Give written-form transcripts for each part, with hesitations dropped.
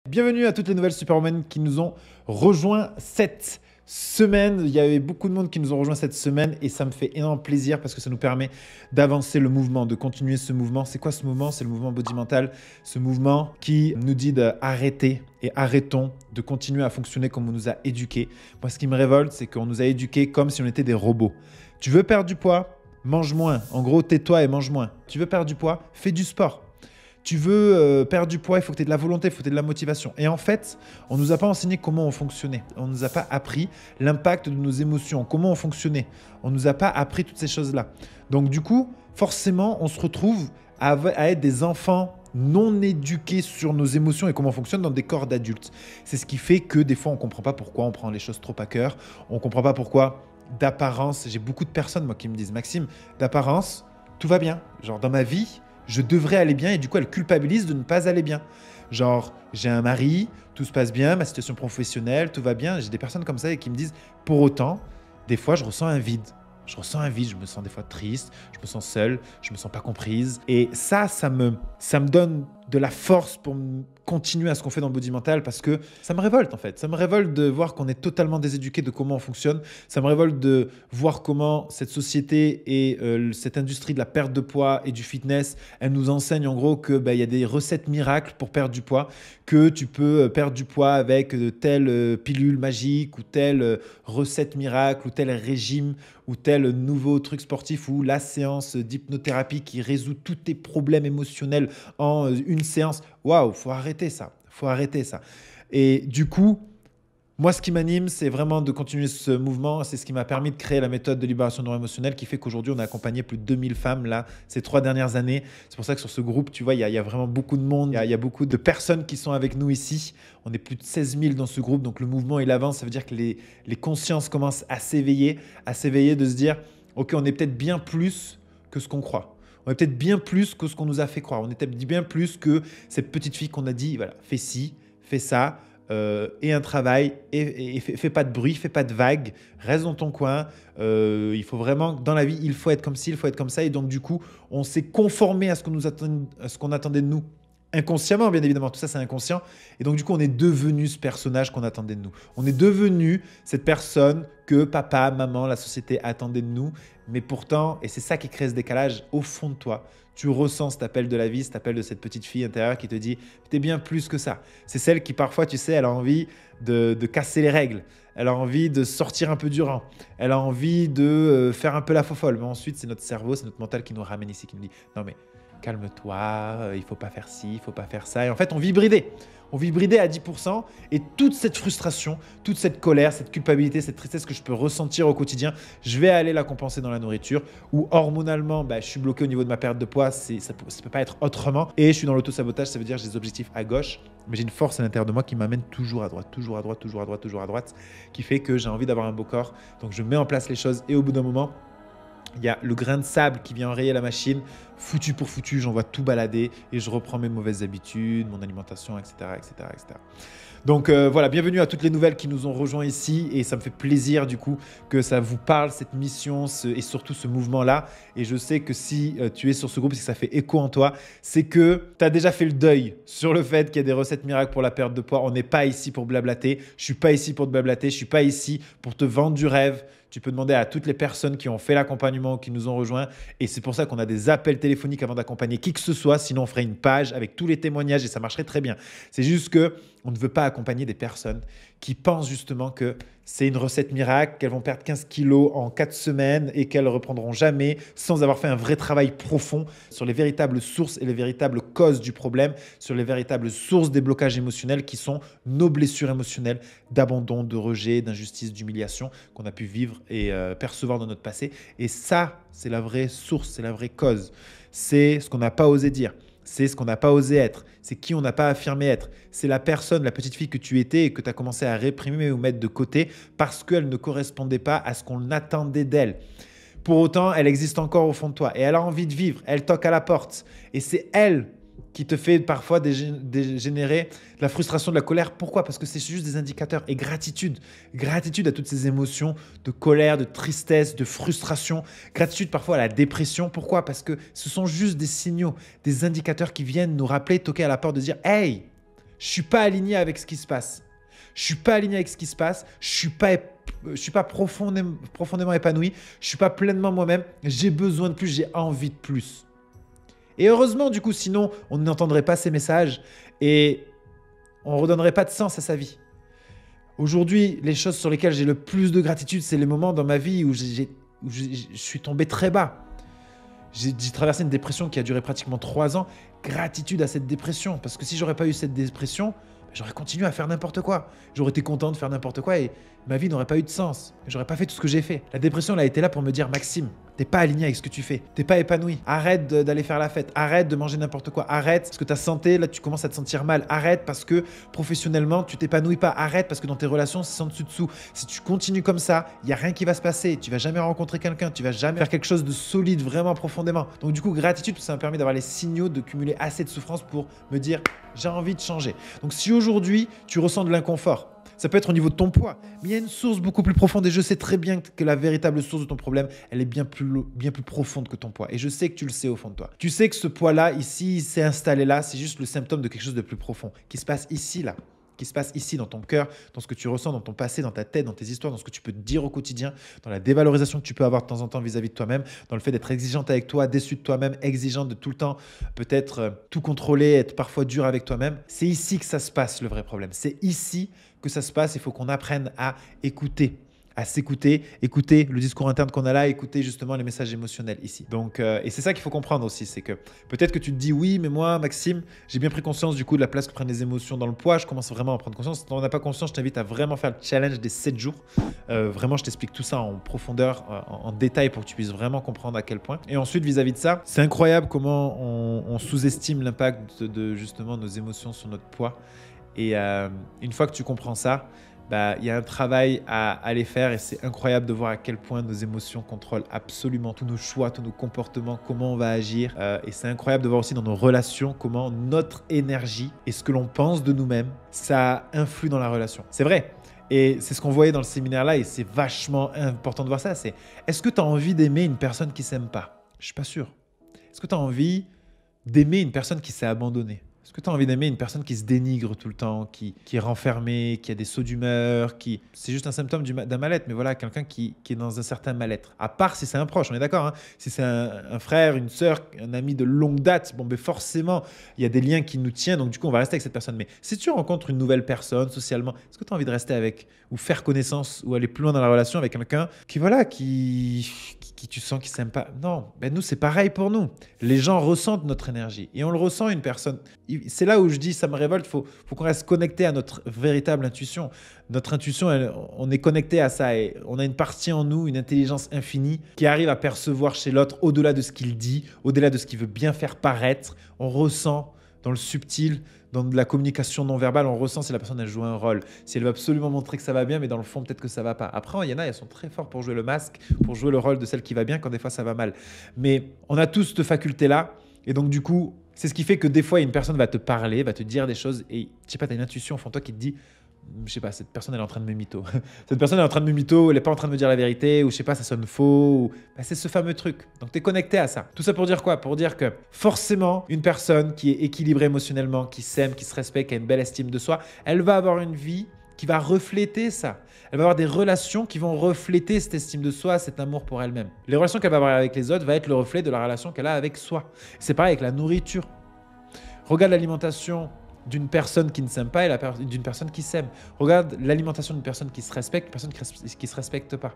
Bienvenue à toutes les nouvelles Superwomen qui nous ont rejoints cette semaine. Il y avait beaucoup de monde qui nous ont rejoints cette semaine et ça me fait énormément plaisir parce que ça nous permet d'avancer le mouvement, de continuer ce mouvement. C'est quoi ce mouvement? C'est le mouvement Body Mental, ce mouvement qui nous dit d'arrêter et arrêtons de continuer à fonctionner comme on nous a éduqués. Moi, ce qui me révolte, c'est qu'on nous a éduqués comme si on était des robots. Tu veux perdre du poids? Mange moins. En gros, tais-toi et mange moins. Tu veux perdre du poids? Fais du sport. Tu veux perdre du poids, il faut que tu aies de la volonté, il faut que tu aies de la motivation. Et en fait, on ne nous a pas enseigné comment on fonctionnait. On ne nous a pas appris l'impact de nos émotions, comment on fonctionnait. On ne nous a pas appris toutes ces choses-là. Donc du coup, forcément, on se retrouve à être des enfants non éduqués sur nos émotions et comment on fonctionne dans des corps d'adultes. C'est ce qui fait que des fois, on ne comprend pas pourquoi on prend les choses trop à cœur. On ne comprend pas pourquoi, d'apparence, j'ai beaucoup de personnes moi, qui me disent « Maxime, d'apparence, tout va bien. Genre dans ma vie, je devrais aller bien et du coup, elle culpabilise de ne pas aller bien. Genre, j'ai un mari, tout se passe bien, ma situation professionnelle, tout va bien. J'ai des personnes comme ça et qui me disent, pour autant, des fois, je ressens un vide. Je ressens un vide, je me sens des fois triste, je me sens seule, je me sens pas comprise. Et ça me donne de la force pour continuer à ce qu'on fait dans le Body Mental parce que ça me révolte en fait. Ça me révolte de voir qu'on est totalement déséduqué de comment on fonctionne. Ça me révolte de voir comment cette société et cette industrie de la perte de poids et du fitness, elle nous enseigne en gros que y a des recettes miracles pour perdre du poids, que tu peux perdre du poids avec telle pilule magique ou telle recette miracle ou tel régime ou tel nouveau truc sportif ou la séance d'hypnothérapie qui résout tous tes problèmes émotionnels en une séance. Waouh, faut arrêter ça. Faut arrêter ça. Et du coup, moi, ce qui m'anime, c'est vraiment de continuer ce mouvement. C'est ce qui m'a permis de créer la méthode de libération neuroémotionnelle qui fait qu'aujourd'hui, on a accompagné plus de 2000 femmes là, ces 3 dernières années. C'est pour ça que sur ce groupe, tu vois, il y a vraiment beaucoup de monde. Il y a beaucoup de personnes qui sont avec nous ici. On est plus de 16 000 dans ce groupe. Donc, le mouvement, il avance. Ça veut dire que les consciences commencent à s'éveiller, de se dire, OK, on est peut-être bien plus que ce qu'on croit. On est peut-être bien plus que ce qu'on nous a fait croire. On est peut-être bien plus que cette petite fille qu'on a dit, voilà, fais ci, fais ça. Et un travail, et fais pas de bruit, fais pas de vagues, reste dans ton coin. Il faut vraiment, dans la vie, il faut être comme ci, il faut être comme ça. Et donc, du coup, on s'est conformé à ce qu'on attendait de nous. Inconsciemment, bien évidemment, tout ça c'est inconscient. Et donc du coup, on est devenu ce personnage qu'on attendait de nous. On est devenu cette personne que papa, maman, la société attendait de nous. Mais pourtant, et c'est ça qui crée ce décalage, au fond de toi, tu ressens cet appel de la vie, cet appel de cette petite fille intérieure qui te dit « t'es bien plus que ça ». C'est celle qui parfois, tu sais, elle a envie de casser les règles. Elle a envie de sortir un peu du rang. Elle a envie de faire un peu la fofolle. Mais ensuite, c'est notre cerveau, c'est notre mental qui nous ramène ici, qui nous dit « non mais calme-toi, il ne faut pas faire ci, il ne faut pas faire ça ». Et en fait, on vit bridé. On vit bridé à 10% et toute cette frustration, toute cette colère, cette culpabilité, cette tristesse que je peux ressentir au quotidien, je vais aller la compenser dans la nourriture ou hormonalement, je suis bloqué au niveau de ma perte de poids, ça ne peut pas être autrement. Et je suis dans l'auto-sabotage, ça veut dire que j'ai des objectifs à gauche, mais j'ai une force à l'intérieur de moi qui m'amène toujours à droite, toujours à droite, toujours à droite, toujours à droite, qui fait que j'ai envie d'avoir un beau corps. Donc je mets en place les choses et au bout d'un moment, il y a le grain de sable qui vient enrayer la machine, foutu pour foutu, j'en vois tout balader et je reprends mes mauvaises habitudes, mon alimentation, etc. etc., etc. Donc voilà, bienvenue à toutes les nouvelles qui nous ont rejoints ici et ça me fait plaisir du coup que ça vous parle, cette mission et surtout ce mouvement-là. Et je sais que si tu es sur ce groupe, c'est que ça fait écho en toi, c'est que tu as déjà fait le deuil sur le fait qu'il y a des recettes miracles pour la perte de poids. On n'est pas ici pour blablater, je ne suis pas ici pour te blablater, je ne suis pas ici pour te vendre du rêve. Tu peux demander à toutes les personnes qui ont fait l'accompagnement, qui nous ont rejoints. Et c'est pour ça qu'on a des appels téléphoniques avant d'accompagner qui que ce soit. Sinon, on ferait une page avec tous les témoignages et ça marcherait très bien. C'est juste qu'on ne veut pas accompagner des personnes qui pensent justement que c'est une recette miracle, qu'elles vont perdre 15 kilos en 4 semaines et qu'elles ne reprendront jamais sans avoir fait un vrai travail profond sur les véritables sources et les véritables causes du problème, sur les véritables sources des blocages émotionnels qui sont nos blessures émotionnelles d'abandon, de rejet, d'injustice, d'humiliation qu'on a pu vivre et percevoir dans notre passé. Et ça, c'est la vraie source, c'est la vraie cause. C'est ce qu'on n'a pas osé dire. C'est ce qu'on n'a pas osé être. C'est qui on n'a pas affirmé être. C'est la personne, la petite fille que tu étais et que tu as commencé à réprimer ou mettre de côté parce qu'elle ne correspondait pas à ce qu'on attendait d'elle. Pour autant, elle existe encore au fond de toi et elle a envie de vivre. Elle toque à la porte et c'est elle qui te fait parfois générer de la frustration, de la colère. Pourquoi? Parce que c'est juste des indicateurs. Et gratitude. Gratitude à toutes ces émotions de colère, de tristesse, de frustration. Gratitude parfois à la dépression. Pourquoi? Parce que ce sont juste des signaux, des indicateurs qui viennent nous rappeler, toquer à la porte, de dire « Hey, Je suis pas aligné avec ce qui se passe. Je suis pas aligné avec ce qui se passe. Je suis pas profondément épanoui. Je suis pas pleinement moi-même. J'ai besoin de plus. J'ai envie de plus. Et heureusement, du coup, sinon, on n'entendrait pas ces messages et on ne redonnerait pas de sens à sa vie. Aujourd'hui, les choses sur lesquelles j'ai le plus de gratitude, c'est les moments dans ma vie où je suis tombé très bas. J'ai traversé une dépression qui a duré pratiquement 3 ans. Gratitude à cette dépression. Parce que si j'aurais pas eu cette dépression, j'aurais continué à faire n'importe quoi. J'aurais été content de faire n'importe quoi et ma vie n'aurait pas eu de sens. J'aurais pas fait tout ce que j'ai fait. La dépression, elle a été là pour me dire, Maxime, t'es pas aligné avec ce que tu fais. T'es pas épanoui. Arrête d'aller faire la fête. Arrête de manger n'importe quoi. Arrête parce que ta santé, là, tu commences à te sentir mal. Arrête parce que professionnellement, tu t'épanouis pas. Arrête parce que dans tes relations, c'est en dessous. Si tu continues comme ça, il y a rien qui va se passer. Tu vas jamais rencontrer quelqu'un. Tu vas jamais faire quelque chose de solide vraiment profondément. Donc du coup, gratitude, ça m'a permis d'avoir les signaux, de cumuler assez de souffrance pour me dire, j'ai envie de changer. Donc si aujourd'hui, tu ressens de l'inconfort, ça peut être au niveau de ton poids, mais il y a une source beaucoup plus profonde et je sais très bien que la véritable source de ton problème, elle est bien plus profonde que ton poids. Et je sais que tu le sais au fond de toi. Tu sais que ce poids-là, ici, il s'est installé là, c'est juste le symptôme de quelque chose de plus profond qui se passe ici, là. Qui se passe ici dans ton cœur, dans ce que tu ressens, dans ton passé, dans ta tête, dans tes histoires, dans ce que tu peux te dire au quotidien, dans la dévalorisation que tu peux avoir de temps en temps vis-à-vis de toi-même, dans le fait d'être exigeante avec toi, déçu de toi-même, exigeante de tout le temps, peut-être tout contrôler, être parfois dur avec toi-même. C'est ici que ça se passe le vrai problème. C'est ici que ça se passe. Il faut qu'on apprenne à écouter, à s'écouter, écouter le discours interne qu'on a là, écouter justement les messages émotionnels ici. Donc, et c'est ça qu'il faut comprendre aussi, c'est que peut-être que tu te dis oui, mais moi, Maxime, j'ai bien pris conscience du coup de la place que prennent les émotions dans le poids. Je commence vraiment à prendre conscience. Si tu n'en as pas conscience, je t'invite à vraiment faire le challenge des 7 jours. Vraiment, je t'explique tout ça en profondeur, en détail pour que tu puisses vraiment comprendre à quel point. Et ensuite, vis-à-vis de ça, c'est incroyable comment on sous-estime l'impact de justement nos émotions sur notre poids. Et une fois que tu comprends ça, il y a un travail à aller faire et c'est incroyable de voir à quel point nos émotions contrôlent absolument tous nos choix, tous nos comportements, comment on va agir. Et c'est incroyable de voir aussi dans nos relations comment notre énergie et ce que l'on pense de nous-mêmes, ça influe dans la relation. C'est vrai. Et c'est ce qu'on voyait dans le séminaire là et c'est vachement important de voir ça. C'est est-ce que tu as envie d'aimer une personne qui ne s'aime pas? Je ne suis pas sûr. Est-ce que tu as envie d'aimer une personne qui s'est abandonnée? Est-ce que tu as envie d'aimer une personne qui se dénigre tout le temps, qui est renfermée, qui a des sauts d'humeur, c'est juste un symptôme d'un mal-être, mais voilà, quelqu'un qui est dans un certain mal-être. À part si c'est un proche, on est d'accord, hein. Si c'est un frère, une sœur, un ami de longue date, forcément, il y a des liens qui nous tiennent, donc du coup, on va rester avec cette personne. Mais si tu rencontres une nouvelle personne socialement, est-ce que tu as envie de rester avec, ou faire connaissance, ou aller plus loin dans la relation avec quelqu'un qui tu sens qui s'aime pas? Non, nous, c'est pareil pour nous. Les gens ressentent notre énergie et on le ressent, une personne. C'est là où je dis, ça me révolte, faut qu'on reste connecté à notre véritable intuition. Notre intuition, on est connecté à ça et on a une partie en nous, une intelligence infinie qui arrive à percevoir chez l'autre au-delà de ce qu'il dit, au-delà de ce qu'il veut bien faire paraître. On ressent dans le subtil, dans de la communication non verbale, on ressent si la personne elle joue un rôle, si elle veut absolument montrer que ça va bien, mais dans le fond, peut-être que ça va pas. Après, il y en a, elles sont très fortes pour jouer le masque, pour jouer le rôle de celle qui va bien quand des fois ça va mal. Mais on a tous cette faculté-là. Et donc, du coup, c'est ce qui fait que des fois, une personne va te parler, va te dire des choses et je sais pas, tu as une intuition au fond de toi qui te dit, je sais pas, cette personne elle est en train de me mytho. Cette personne elle est en train de me mytho, elle est pas en train de me dire la vérité, ou je sais pas, ça sonne faux. C'est ce fameux truc. Donc tu es connecté à ça. Tout ça pour dire quoi? Pour dire que forcément, une personne qui est équilibrée émotionnellement, qui s'aime, qui se respecte, qui a une belle estime de soi, elle va avoir une vie qui va refléter ça. Elle va avoir des relations qui vont refléter cette estime de soi, cet amour pour elle-même. Les relations qu'elle va avoir avec les autres va être le reflet de la relation qu'elle a avec soi. C'est pareil avec la nourriture. Regarde l'alimentation d'une personne qui ne s'aime pas et d'une personne qui s'aime. Regarde l'alimentation d'une personne qui se respecte, d'une personne qui ne se respecte pas.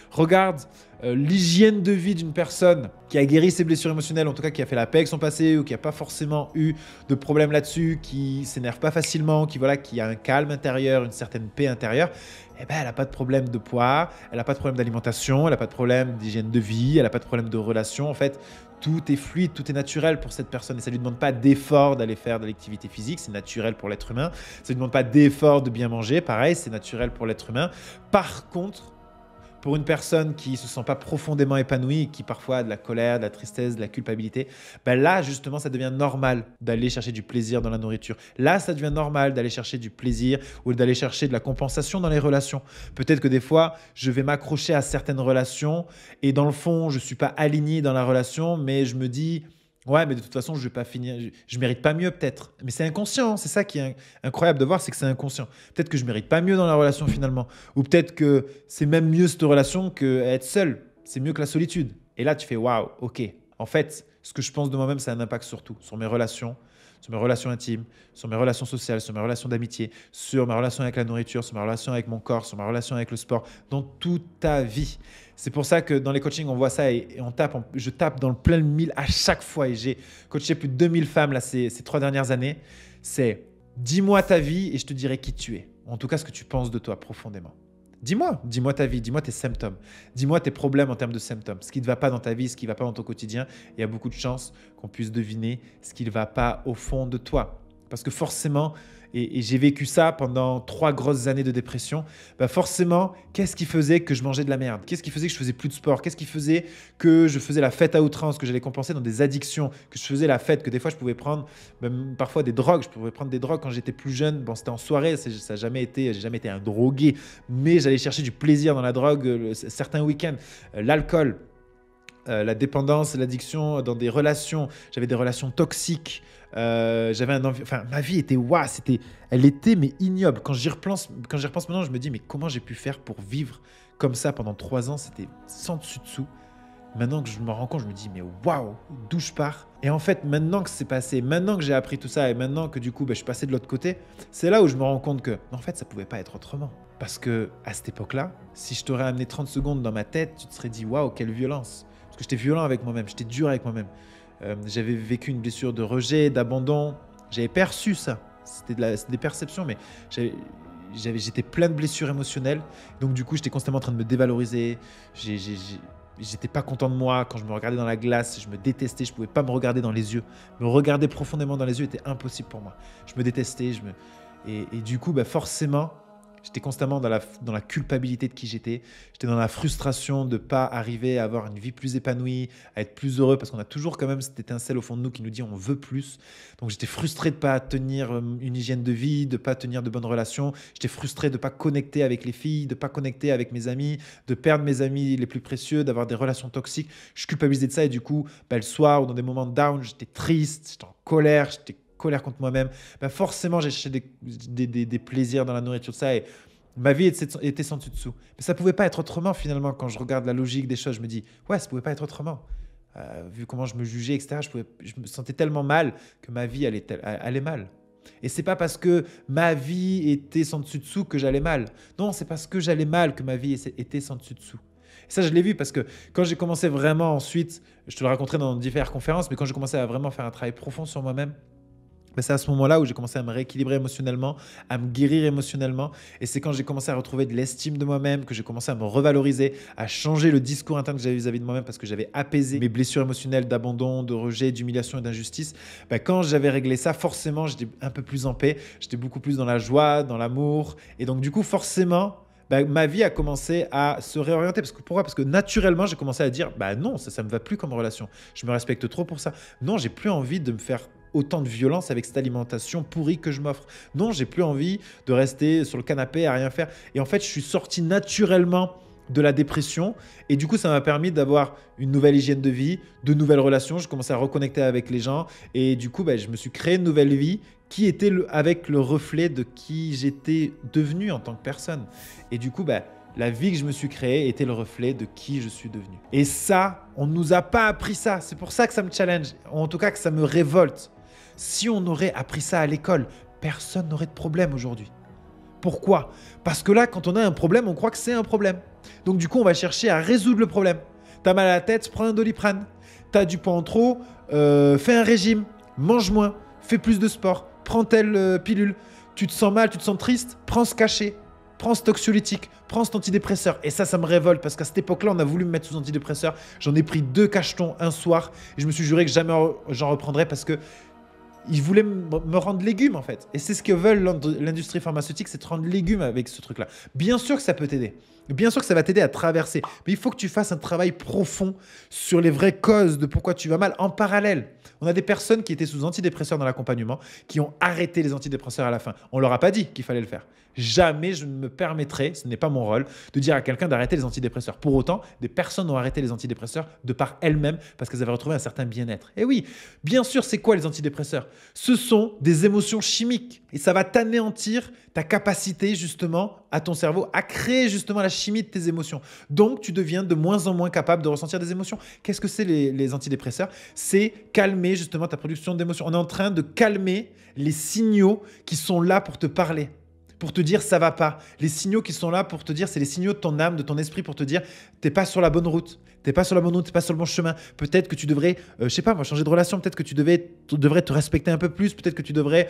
Regarde l'hygiène de vie d'une personne qui a guéri ses blessures émotionnelles, en tout cas qui a fait la paix avec son passé ou qui n'a pas forcément eu de problème là-dessus, qui s'énerve pas facilement, qui a un calme intérieur, une certaine paix intérieure. Elle n'a pas de problème de poids, elle n'a pas de problème d'alimentation, elle n'a pas de problème d'hygiène de vie, elle n'a pas de problème de relation. En fait, tout est fluide, tout est naturel pour cette personne. Et ça ne lui demande pas d'effort d'aller faire de l'activité physique, c'est naturel pour l'être humain. Ça ne lui demande pas d'effort de bien manger, pareil, c'est naturel pour l'être humain. Par contre, pour une personne qui ne se sent pas profondément épanouie, qui parfois a de la colère, de la tristesse, de la culpabilité, là, justement, ça devient normal d'aller chercher du plaisir dans la nourriture. Là, ça devient normal d'aller chercher du plaisir ou d'aller chercher de la compensation dans les relations. Peut-être que des fois, je vais m'accrocher à certaines relations et dans le fond, je ne suis pas aligné dans la relation, mais je me dis, Ouais, mais de toute façon, je vais pas finir. Je mérite pas mieux, peut-être. Mais c'est inconscient. C'est ça qui est incroyable de voir, c'est que c'est inconscient. Peut-être que je mérite pas mieux dans la relation finalement. Ou peut-être que c'est même mieux cette relation que être seul. C'est mieux que la solitude. Et là, tu fais waouh, ok. En fait, ce que je pense de moi-même, ça a un impact sur tout. Sur mes relations intimes, sur mes relations sociales, sur mes relations d'amitié, sur ma relation avec la nourriture, sur ma relation avec mon corps, sur ma relation avec le sport, dans toute ta vie. C'est pour ça que dans les coachings, on voit ça et je tape dans le plein mille à chaque fois. Et j'ai coaché plus de 2000 femmes là, ces 3 dernières années. C'est dis-moi ta vie et je te dirai qui tu es. En tout cas, ce que tu penses de toi profondément. Dis-moi ta vie, dis-moi tes symptômes, dis-moi tes problèmes en termes de symptômes, ce qui ne va pas dans ta vie, ce qui ne va pas dans ton quotidien. Il y a beaucoup de chances qu'on puisse deviner ce qui ne va pas au fond de toi. Parce que forcément, et j'ai vécu ça pendant 3 grosses années de dépression, bah forcément, qu'est-ce qui faisait que je mangeais de la merde? Qu'est-ce qui faisait que je faisais plus de sport? Qu'est-ce qui faisait que je faisais la fête à outrance, que j'allais compenser dans des addictions, que je faisais la fête, que des fois je pouvais prendre même parfois des drogues. Je pouvais prendre des drogues quand j'étais plus jeune. Bon, c'était en soirée, ça n'a jamais été, j'ai jamais été un drogué, mais j'allais chercher du plaisir dans la drogue certains week-ends. L'alcool, la dépendance, l'addiction dans des relations. J'avais des relations toxiques. Enfin, ma vie était waouh, elle était mais ignoble. Quand j'y repense maintenant, je me dis mais comment j'ai pu faire pour vivre comme ça pendant 3 ans? C'était sans dessus dessous. Maintenant que je me rends compte, je me dis mais waouh, d'où je pars? Et en fait, maintenant que c'est passé, maintenant que j'ai appris tout ça et maintenant que du coup, je suis passé de l'autre côté, c'est là où je me rends compte que en fait, ça pouvait pas être autrement. Parce que à cette époque-là, si je t'aurais amené 30 secondes dans ma tête, tu te serais dit waouh, quelle violence. Parce que j'étais violent avec moi-même, j'étais dur avec moi-même. J'avais vécu une blessure de rejet, d'abandon. J'avais perçu ça. C'était des perceptions, mais j'étais plein de blessures émotionnelles. Donc du coup, j'étais constamment en train de me dévaloriser. J'étais pas content de moi. Quand je me regardais dans la glace, je me détestais. Je pouvais pas me regarder dans les yeux. Me regarder profondément dans les yeux était impossible pour moi. Je me détestais. Et du coup, forcément, j'étais constamment dans la culpabilité de qui j'étais. J'étais dans la frustration de ne pas arriver à avoir une vie plus épanouie, à être plus heureux, parce qu'on a toujours quand même cette étincelle au fond de nous qui nous dit on veut plus. Donc j'étais frustré de ne pas tenir une hygiène de vie, de ne pas tenir de bonnes relations. J'étais frustré de ne pas connecter avec les filles, de ne pas connecter avec mes amis, de perdre mes amis les plus précieux, d'avoir des relations toxiques. Je culpabilisais de ça et du coup, le soir ou dans des moments de down, j'étais triste, j'étais en colère, colère contre moi-même, forcément j'ai cherché des plaisirs dans la nourriture, de ça, et ma vie était sans dessus dessous. Mais ça pouvait pas être autrement finalement. Quand je regarde la logique des choses, je me dis ouais, ça pouvait pas être autrement. Vu comment je me jugeais, etc., je me sentais tellement mal que ma vie allait mal. Et c'est pas parce que ma vie était sans dessus dessous que j'allais mal. Non, c'est parce que j'allais mal que ma vie était sans dessus dessous. Et ça, je l'ai vu parce que quand j'ai commencé vraiment ensuite, je te le raconterai dans diverses conférences, mais quand j'ai commencé à vraiment faire un travail profond sur moi-même, c'est à ce moment-là où j'ai commencé à me rééquilibrer émotionnellement, à me guérir émotionnellement. Et c'est quand j'ai commencé à retrouver de l'estime de moi-même, que j'ai commencé à me revaloriser, à changer le discours interne que j'avais vis-à-vis de moi-même parce que j'avais apaisé mes blessures émotionnelles d'abandon, de rejet, d'humiliation et d'injustice. Quand j'avais réglé ça, forcément, j'étais un peu plus en paix. J'étais beaucoup plus dans la joie, dans l'amour. Et donc, du coup, forcément, ma vie a commencé à se réorienter. Pourquoi? Parce que naturellement, j'ai commencé à dire non, ça ne me va plus comme relation. Je me respecte trop pour ça. Non, j'ai plus envie de me faire autant de violence avec cette alimentation pourrie que je m'offre. Non, j'ai plus envie de rester sur le canapé à rien faire. Et en fait, je suis sorti naturellement de la dépression et du coup, ça m'a permis d'avoir une nouvelle hygiène de vie, de nouvelles relations. Je commençais à reconnecter avec les gens et du coup, je me suis créé une nouvelle vie qui était avec le reflet de qui j'étais devenu en tant que personne. Et du coup, la vie que je me suis créée était le reflet de qui je suis devenu. Et ça, on ne nous a pas appris ça. C'est pour ça que ça me challenge, en tout cas que ça me révolte. Si on aurait appris ça à l'école, personne n'aurait de problème aujourd'hui. Pourquoi? Parce que là, quand on a un problème, on croit que c'est un problème. Donc du coup, on va chercher à résoudre le problème. T'as mal à la tête, prends un Doliprane. T'as du poids en trop, fais un régime, mange moins, fais plus de sport, prends telle pilule. Tu te sens mal, tu te sens triste, prends ce cachet. Prends cet anxiolytique, prends cet antidépresseur. Et ça me révolte parce qu'à cette époque-là, on a voulu me mettre sous antidépresseur. J'en ai pris 2 cachetons un soir et je me suis juré que jamais j'en reprendrais parce que ils voulaient me rendre légume en fait. Et c'est ce que veulent l'industrie pharmaceutique, c'est te rendre légume avec ce truc-là. Bien sûr que ça peut t'aider. Bien sûr que ça va t'aider à traverser, mais il faut que tu fasses un travail profond sur les vraies causes de pourquoi tu vas mal en parallèle. On a des personnes qui étaient sous antidépresseurs dans l'accompagnement, qui ont arrêté les antidépresseurs à la fin. On leur a pas dit qu'il fallait le faire. Jamais je ne me permettrai, ce n'est pas mon rôle, de dire à quelqu'un d'arrêter les antidépresseurs. Pour autant, des personnes ont arrêté les antidépresseurs de par elles-mêmes parce qu'elles avaient retrouvé un certain bien-être. Et oui, bien sûr, c'est quoi les antidépresseurs? Ce sont des émotions chimiques et ça va t'anéantir ta capacité justement à ton cerveau à créer justement la chimie de tes émotions. Donc, tu deviens de moins en moins capable de ressentir des émotions. Qu'est-ce que c'est les antidépresseurs? C'est calmer justement ta production d'émotions. On est en train de calmer les signaux qui sont là pour te parler, pour te dire ça va pas. Les signaux qui sont là pour te dire, c'est les signaux de ton âme, de ton esprit pour te dire t'es pas sur la bonne route, t'es pas sur la bonne route, t'es pas sur le bon chemin. Peut-être que tu devrais, je sais pas, moi, changer de relation. Peut-être que tu devrais te respecter un peu plus. Peut-être que tu devrais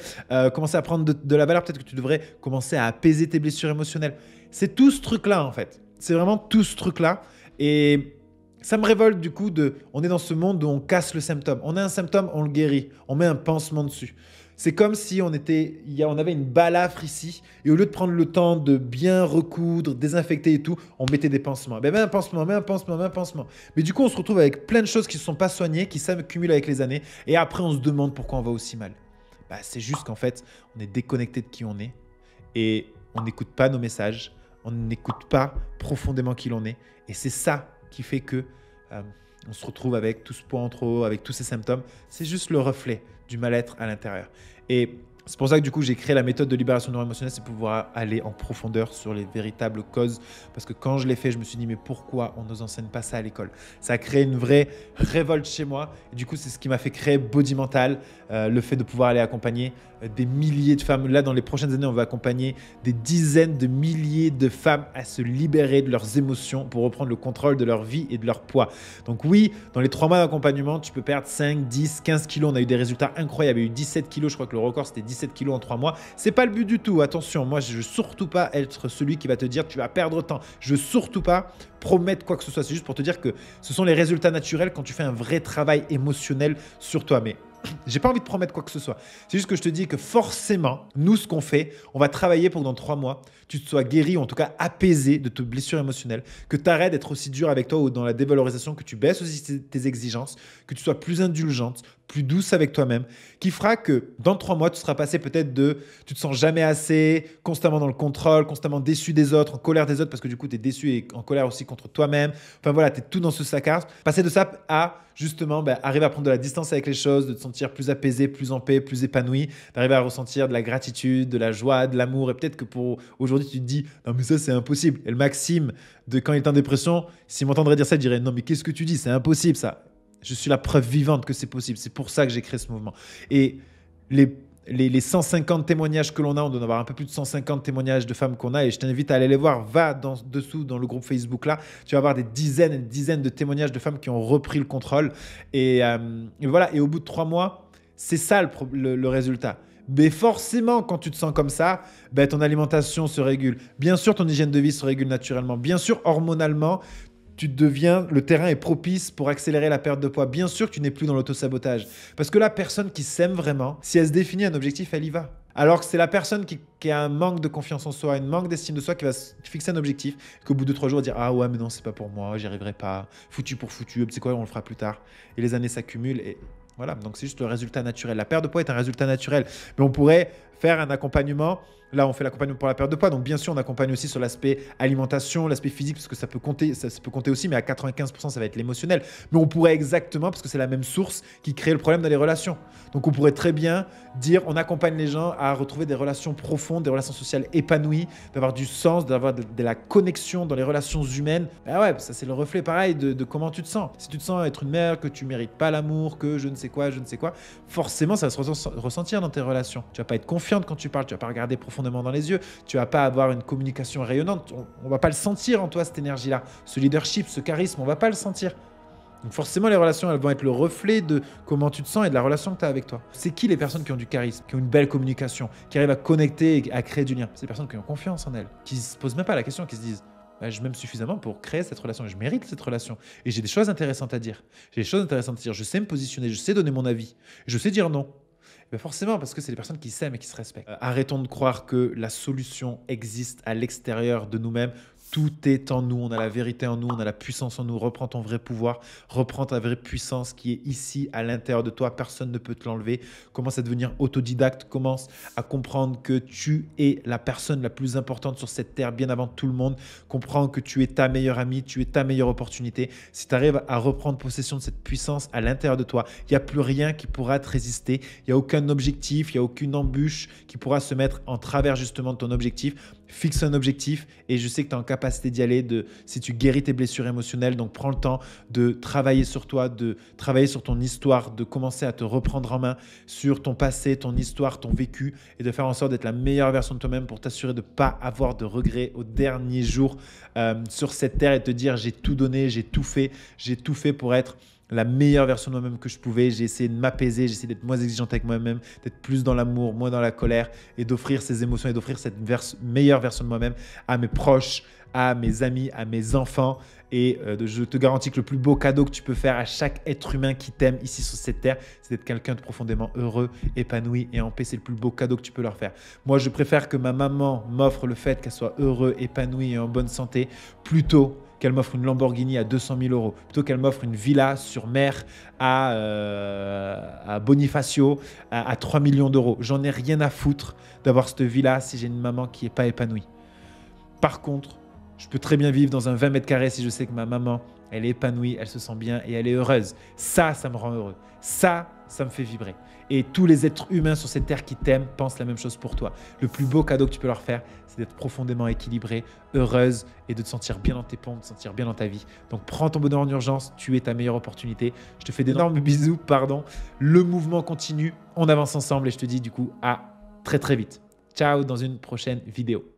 commencer à prendre de la valeur. Peut-être que tu devrais commencer à apaiser tes blessures émotionnelles. C'est tout ce truc-là en fait. C'est vraiment tout ce truc-là. Et ça me révolte du coup on est dans ce monde où on casse le symptôme. On a un symptôme, on le guérit. On met un pansement dessus. C'est comme si on avait une balafre ici et au lieu de prendre le temps de bien recoudre, désinfecter et tout, on mettait des pansements. Ben, un pansement, un pansement, un pansement. Mais du coup, on se retrouve avec plein de choses qui ne sont pas soignées, qui s'accumulent avec les années et après, on se demande pourquoi on va aussi mal. Ben, c'est juste qu'en fait, on est déconnecté de qui on est et on n'écoute pas nos messages, on n'écoute pas profondément qui l'on est. Et c'est ça qui fait que on se retrouve avec tout ce poids en trop, avec tous ces symptômes. C'est juste le reflet du mal-être à l'intérieur. Et c'est pour ça que du coup, j'ai créé la méthode de libération neuro-émotionnelle, c'est pouvoir aller en profondeur sur les véritables causes. Parce que quand je l'ai fait, je me suis dit, mais pourquoi on ne nous enseigne pas ça à l'école? Ça a créé une vraie révolte chez moi. Et du coup, c'est ce qui m'a fait créer Body Mental, le fait de pouvoir aller accompagner des milliers de femmes. Là, dans les prochaines années, on va accompagner des dizaines de milliers de femmes à se libérer de leurs émotions pour reprendre le contrôle de leur vie et de leur poids. Donc oui, dans les 3 mois d'accompagnement, tu peux perdre 5, 10, 15 kilos. On a eu des résultats incroyables. Il y a eu 17 kilos. Je crois que le record, c'était 17 kilos en 3 mois. C'est pas le but du tout. Attention, moi, je veux surtout pas être celui qui va te dire tu vas perdre temps. Je veux surtout pas promettre quoi que ce soit. C'est juste pour te dire que ce sont les résultats naturels quand tu fais un vrai travail émotionnel sur toi. Mais j'ai pas envie de promettre quoi que ce soit. C'est juste que je te dis que forcément, nous, ce qu'on fait, on va travailler pour que dans 3 mois, tu te sois guéri ou en tout cas apaisé de tes blessures émotionnelles, que tu arrêtes d'être aussi dur avec toi ou dans la dévalorisation, que tu baisses aussi tes exigences, que tu sois plus indulgente, plus douce avec toi-même, qui fera que dans 3 mois, tu seras passé peut-être de tu te sens jamais assez, constamment dans le contrôle, constamment déçu des autres, en colère des autres parce que du coup, tu es déçu et en colère aussi contre toi-même. Enfin voilà, tu es tout dans ce saccard. Passer de ça à justement arriver à prendre de la distance avec les choses, de te sentir plus apaisé, plus en paix, plus épanoui, d'arriver à ressentir de la gratitude, de la joie, de l'amour. Et peut-être que pour aujourd'hui, tu te dis non, mais ça, c'est impossible. Et le Maxime, de quand il est en dépression, s'il m'entendrait dire ça, il dirait non, mais qu'est-ce que tu dis? C'est impossible ça. Je suis la preuve vivante que c'est possible. C'est pour ça que j'ai créé ce mouvement. Et les 150 témoignages que l'on a, on doit en avoir un peu plus de 150 témoignages de femmes qu'on a et je t'invite à aller les voir. Va dessous dans le groupe Facebook là. Tu vas avoir des dizaines et des dizaines de témoignages de femmes qui ont repris le contrôle. Et voilà. Et au bout de 3 mois, c'est ça le résultat. Mais forcément, quand tu te sens comme ça, ton alimentation se régule. Bien sûr, ton hygiène de vie se régule naturellement. Bien sûr, hormonalement, le terrain est propice pour accélérer la perte de poids. Bien sûr que tu n'es plus dans l'autosabotage. Parce que la personne qui s'aime vraiment, si elle se définit un objectif, elle y va. Alors que c'est la personne qui a un manque de confiance en soi, un manque d'estime de soi qui va se fixer un objectif, qu'au bout de 3 jours, elle va dire ah ouais, mais non, c'est pas pour moi, j'y arriverai pas, foutu pour foutu, c'est quoi, on le fera plus tard. Et les années s'accumulent et voilà, donc c'est juste le résultat naturel. La perte de poids est un résultat naturel. Mais on pourrait faire un accompagnement. Là, on fait l'accompagnement pour la perte de poids. Donc, bien sûr, on accompagne aussi sur l'aspect alimentation, l'aspect physique, parce que ça peut compter aussi, mais à 95%, ça va être l'émotionnel. Mais on pourrait exactement, parce que c'est la même source qui crée le problème dans les relations. Donc, on pourrait très bien dire, on accompagne les gens à retrouver des relations profondes, des relations sociales épanouies, d'avoir du sens, d'avoir de la connexion dans les relations humaines. Ah ouais, ça c'est le reflet pareil de comment tu te sens. Si tu te sens être une mère, que tu mérites pas l'amour, que je ne sais quoi, forcément, ça va se ressentir dans tes relations. Tu vas pas être confiante quand tu parles, tu vas pas regarder profondément dans les yeux, tu vas pas avoir une communication rayonnante, on va pas le sentir en toi, cette énergie-là, ce leadership, ce charisme, on va pas le sentir. Donc forcément, les relations, elles vont être le reflet de comment tu te sens et de la relation que tu as avec toi. C'est qui les personnes qui ont du charisme, qui ont une belle communication, qui arrivent à connecter et à créer du lien? C'est les personnes qui ont confiance en elles, qui se posent même pas la question, qui se disent je m'aime suffisamment pour créer cette relation, je mérite cette relation et j'ai des choses intéressantes à dire. Je sais me positionner, je sais donner mon avis, je sais dire non. Forcément, parce que c'est des personnes qui s'aiment et qui se respectent. Arrêtons de croire que la solution existe à l'extérieur de nous-mêmes. Tout est en nous, on a la vérité en nous, on a la puissance en nous. Reprends ton vrai pouvoir, reprends ta vraie puissance qui est ici à l'intérieur de toi. Personne ne peut te l'enlever. Commence à devenir autodidacte, commence à comprendre que tu es la personne la plus importante sur cette terre, bien avant tout le monde. Comprends que tu es ta meilleure amie, tu es ta meilleure opportunité. Si tu arrives à reprendre possession de cette puissance à l'intérieur de toi, il n'y a plus rien qui pourra te résister. Il n'y a aucun objectif, il n'y a aucune embûche qui pourra se mettre en travers justement de ton objectif. Fixe un objectif et je sais que tu es en capacité d'y aller si tu guéris tes blessures émotionnelles. Donc, prends le temps de travailler sur toi, de travailler sur ton histoire, de commencer à te reprendre en main sur ton passé, ton histoire, ton vécu et de faire en sorte d'être la meilleure version de toi-même pour t'assurer de ne pas avoir de regrets au dernier jour sur cette terre et te dire j'ai tout donné, j'ai tout fait pour être la meilleure version de moi-même que je pouvais. J'ai essayé de m'apaiser, j'ai essayé d'être moins exigeante avec moi-même, d'être plus dans l'amour, moins dans la colère et d'offrir ces émotions et d'offrir cette meilleure version de moi-même à mes proches, à mes amis, à mes enfants. Et je te garantis que le plus beau cadeau que tu peux faire à chaque être humain qui t'aime ici sur cette terre, c'est d'être quelqu'un de profondément heureux, épanoui et en paix. C'est le plus beau cadeau que tu peux leur faire. Moi, je préfère que ma maman m'offre le fait qu'elle soit heureuse, épanouie et en bonne santé plutôt qu'elle m'offre une Lamborghini à 200 000 euros, plutôt qu'elle m'offre une villa sur mer à Bonifacio à 3 millions d'euros. J'en ai rien à foutre d'avoir cette villa si j'ai une maman qui n'est pas épanouie. Par contre, je peux très bien vivre dans un 20 mètres carrés si je sais que ma maman, elle est épanouie, elle se sent bien et elle est heureuse. Ça me rend heureux. Ça me fait vibrer. Et tous les êtres humains sur cette terre qui t'aiment pensent la même chose pour toi. Le plus beau cadeau que tu peux leur faire, c'est d'être profondément équilibrée, heureuse et de te sentir bien dans tes pompes, de te sentir bien dans ta vie. Donc, prends ton bonheur en urgence. Tu es ta meilleure opportunité. Je te fais d'énormes bisous. Le mouvement continue. On avance ensemble et je te dis du coup à très très vite. Ciao dans une prochaine vidéo.